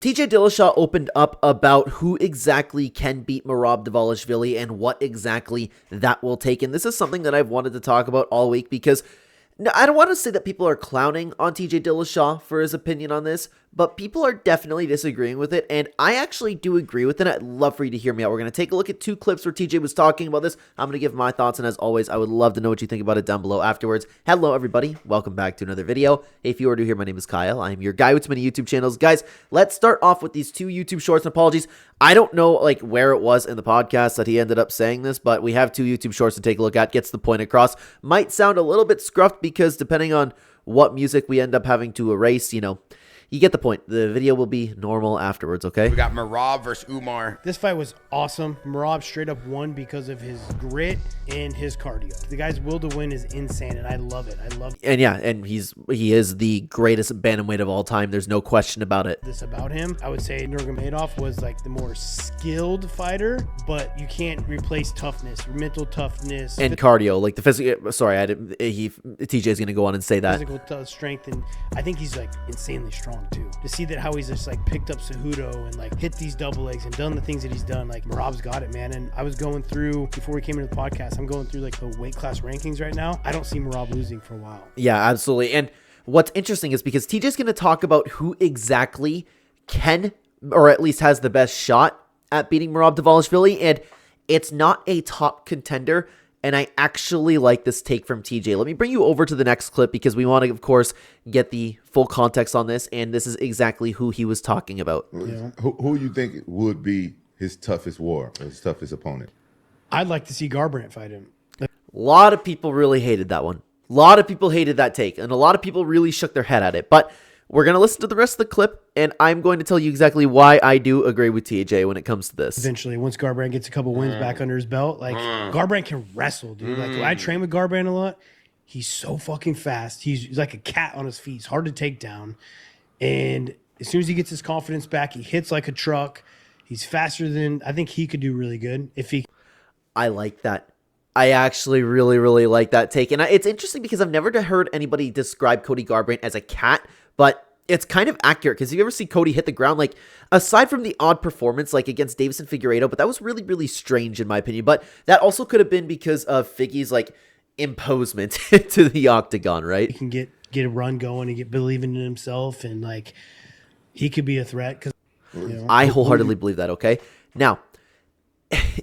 TJ Dillashaw opened up about who exactly can beat Merab Dvalishvili and what exactly that will take. And this is something that I've wanted to talk about all week because I don't want to say that people are clowning on TJ Dillashaw for his opinion on this, but people are definitely disagreeing with it, and I actually do agree with it. I'd love for you to hear me out. We're going to take a look at 2 clips where TJ was talking about this. I'm going to give my thoughts, and as always, I would love to know what you think about it down below afterwards. Hello, everybody. Welcome back to another video. If you are new here, my name is Kyle. I am your guy with many YouTube channels. Guys, let's start off with these 2 YouTube shorts, and apologies. I don't know where it was in the podcast that he ended up saying this, but we have 2 YouTube shorts to take a look at. Gets the point across. Might sound a little bit scruffed because depending on what music we end up having to erase, you get the point. The video will be normal afterwards, okay? We got Merab versus Umar. This fight was awesome. Merab straight up won because of his grit and his cardio. The guy's will to win is insane, and I love it. I love it. And yeah, and he is the greatest bantamweight of all time. There's no question about it. This about him, I would say Nurmagomedov was like the more skilled fighter, but you can't replace toughness, mental toughness, and cardio, like the physical. Sorry, TJ's gonna go on and say that physical strength, and I think he's like insanely strong too. To see that how he's just picked up Cejudo and hit these double legs and done the things that he's done, Merab's got it, man. And I was going through before we came into the podcast, I'm going through the weight class rankings right now. I don't see Merab losing for a while. Yeah, absolutely. And what's interesting is because TJ's going to talk about who exactly can, or at least has the best shot at beating Merab Dvalishvili, and it's not a top contender. And I actually like this take from TJ. Let me bring you over to the next clip because we want to, of course, get the full context on this. And this is exactly who he was talking about. Yeah. Who you think would be his toughest war, or his toughest opponent? I'd like to see Garbrandt fight him. A lot of people really hated that one. A lot of people hated that take. And a lot of people really shook their head at it. But we're going to listen to the rest of the clip, and I'm going to tell you exactly why I do agree with TJ when it comes to this. Eventually, once Garbrandt gets a couple wins back under his belt, Garbrandt can wrestle, dude. I train with Garbrandt a lot. He's so fucking fast. He's like a cat on his feet. He's hard to take down. And as soon as he gets his confidence back, he hits like a truck. He's faster than, I think he could do really good if he. I like that. I actually really, really like that take. And it's interesting because I've never heard anybody describe Cody Garbrandt as a cat, but it's kind of accurate because if you ever see Cody hit the ground, aside from the odd performance, against Davison Figueiredo, but that was really, really strange in my opinion. But that also could have been because of Figgy's imposement to the octagon, right? He can get a run going and get believing in himself, and he could be a threat. Because I wholeheartedly believe that. Okay, now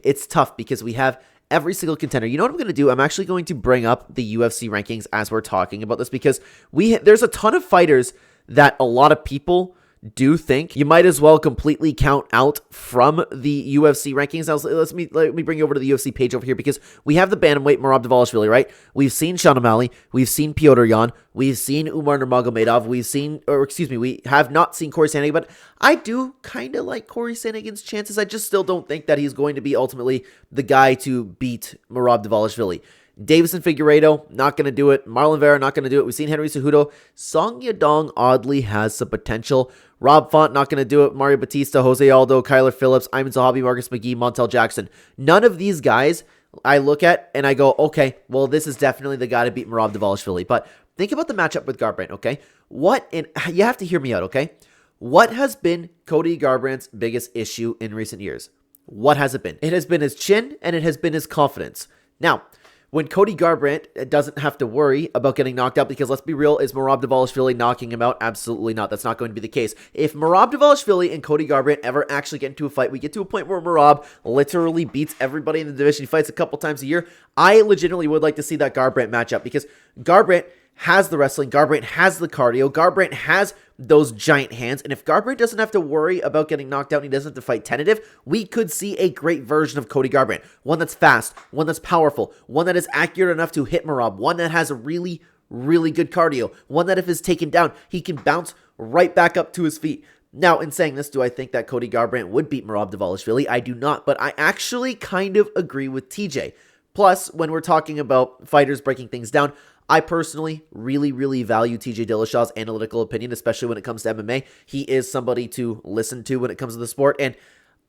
it's tough because we have every single contender. You know what I'm going to do? I'm actually going to bring up the UFC rankings as we're talking about this because there's a ton of fighters that a lot of people do think you might as well completely count out from the UFC rankings. Now, let me bring you over to the UFC page over here because we have the bantamweight Merab Dvalishvili, right? We've seen Sean O'Malley, we've seen Piotr Jan, we've seen Umar Nurmagomedov, we have not seen Corey Sandhagen, but I do kind of like Corey Sandhagen's chances. I just still don't think that he's going to be ultimately the guy to beat Merab Dvalishvili. Davison Figueiredo, not going to do it. Marlon Vera, not going to do it. We've seen Henry Cejudo. Song Yadong oddly has some potential. Rob Font, not going to do it. Mario Batista, Jose Aldo, Kyler Phillips, Ayman Zahabi, Marcus McGee, Montel Jackson. None of these guys I look at and I go, okay, well, this is definitely the guy to beat Merab Dvalishvili. But think about the matchup with Garbrandt, okay? And you have to hear me out, okay? What has been Cody Garbrandt's biggest issue in recent years? What has it been? It has been his chin and it has been his confidence. Now, when Cody Garbrandt doesn't have to worry about getting knocked out, because let's be real, is Merab Dvalishvili knocking him out? Absolutely not. That's not going to be the case. If Merab Dvalishvili and Cody Garbrandt ever actually get into a fight, we get to a point where Merab literally beats everybody in the division. He fights a couple times a year. I legitimately would like to see that Garbrandt matchup because Garbrandt has the wrestling, Garbrandt has the cardio, Garbrandt has those giant hands, and if Garbrandt doesn't have to worry about getting knocked out and he doesn't have to fight tentative, we could see a great version of Cody Garbrandt. One that's fast, one that's powerful, one that is accurate enough to hit Merab, one that has a really, really good cardio, one that if is taken down, he can bounce right back up to his feet. Now, in saying this, do I think that Cody Garbrandt would beat Merab Dvalishvili? I do not, but I actually kind of agree with TJ. Plus, when we're talking about fighters breaking things down, I personally really, really value TJ Dillashaw's analytical opinion, especially when it comes to MMA. He is somebody to listen to when it comes to the sport, and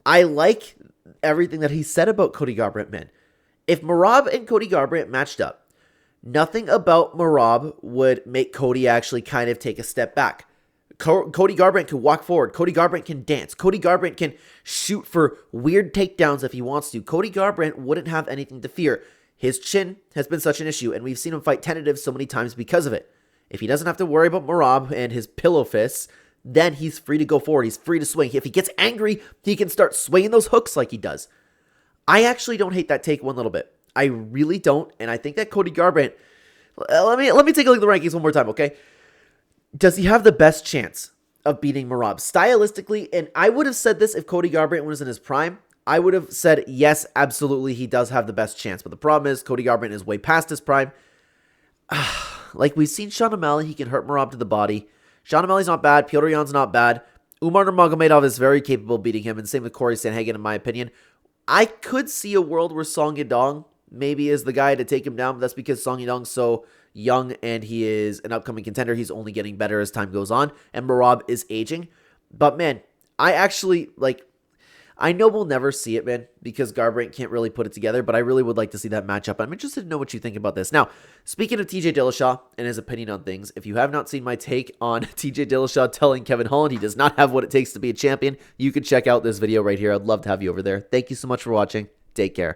I like everything that he said about Cody Garbrandt, man. If Merab and Cody Garbrandt matched up, nothing about Merab would make Cody actually kind of take a step back. Cody Garbrandt can walk forward. Cody Garbrandt can dance. Cody Garbrandt can shoot for weird takedowns if he wants to. Cody Garbrandt wouldn't have anything to fear. His chin has been such an issue, and we've seen him fight tentative so many times because of it. If he doesn't have to worry about Merab and his pillow fists, then he's free to go forward. He's free to swing. If he gets angry, he can start swinging those hooks like he does. I actually don't hate that take one little bit. I really don't, and I think that Cody Garbrandt... Let me take a look at the rankings one more time, okay? Does he have the best chance of beating Merab? Stylistically, and I would have said this if Cody Garbrandt was in his prime, I would have said, yes, absolutely, he does have the best chance. But the problem is, Cody Garbrandt is way past his prime. Like, we've seen Sean O'Malley, he can hurt Merab to the body. Sean O'Malley's not bad. Petr Yan's not bad. Umar Nurmagomedov is very capable of beating him, and same with Corey Sandhagen, in my opinion. I could see a world where Song Yadong maybe is the guy to take him down, but that's because Song Yadong's so young and he is an upcoming contender. He's only getting better as time goes on, and Merab is aging. But man, I actually, I know we'll never see it, man, because Garbrandt can't really put it together, but I really would like to see that matchup. I'm interested to know what you think about this. Now, speaking of TJ Dillashaw and his opinion on things, if you have not seen my take on TJ Dillashaw telling Kevin Holland he does not have what it takes to be a champion, you can check out this video right here. I'd love to have you over there. Thank you so much for watching. Take care.